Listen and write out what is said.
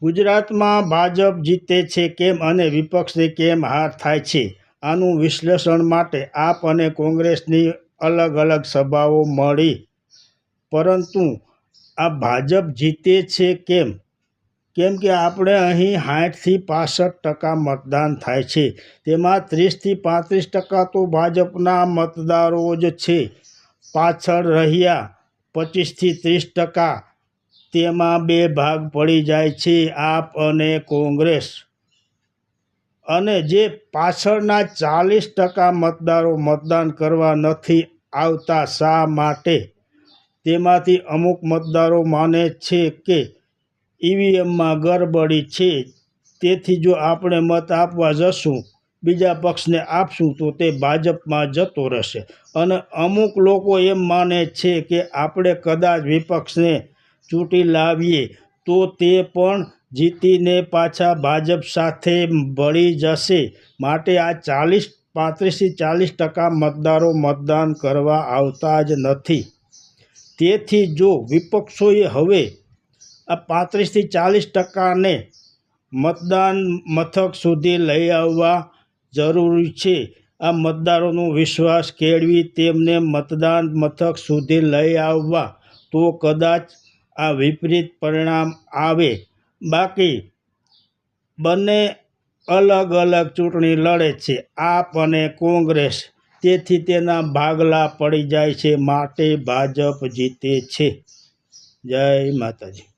ગુજરાતમાં ભાજપ જીતે છે કેમ અને વિપક્ષને કેમ હાર થાય છે? આનું વિશ્લેષણ માટે આપ અને કોંગ્રેસની અલગ અલગ સભાઓ મળી, પરંતુ આ ભાજપ જીતે છે કેમ? કેમ કે આપણે અહીં 60થી 65% મતદાન થાય છે, તેમાં 30થી 35% તો ભાજપના મતદારો જ છે. પાછળ રહ્યા 25થી 30%, તેમાં બે ભાગ પડી જાય છે, આપ અને કોંગ્રેસ. અને જે પાછળના 40% મતદારો મતદાન કરવા નથી આવતા, શા માટે? તેમાંથી અમુક મતદારો માને છે કે ઈવીએમમાં ગરબડી છે, તેથી જો આપણે મત આપવા જશું, બીજા પક્ષને આપશું તો તે ભાજપમાં જતો રહેશે. અને અમુક લોકો એમ માને છે કે આપણે કદાચ વિપક્ષને ચૂંટી લાવીએ તો તે પણ જીતીને પાછા ભાજપ સાથે ભળી જશે. માટે આ 35થી 40% મતદારો મતદાન કરવા આવતા જ નથી. તેથી જો વિપક્ષોએ હવે આ 35થી 40%ને મતદાન મથક સુધી લઈ આવવા જરૂરી છે. આ મતદારોનો વિશ્વાસ કેળવી તેમને મતદાન મથક સુધી લઈ આવવા, તો કદાચ આ વિપરીત પરિણામ આવે. બાકી બંને અલગ અલગ ચૂંટણી લડે છે, આપ અને કોંગ્રેસ, તેથી તેના ભાગલા પડી જાય છે. માટે ભાજપ જીતે છે. જય માતાજી.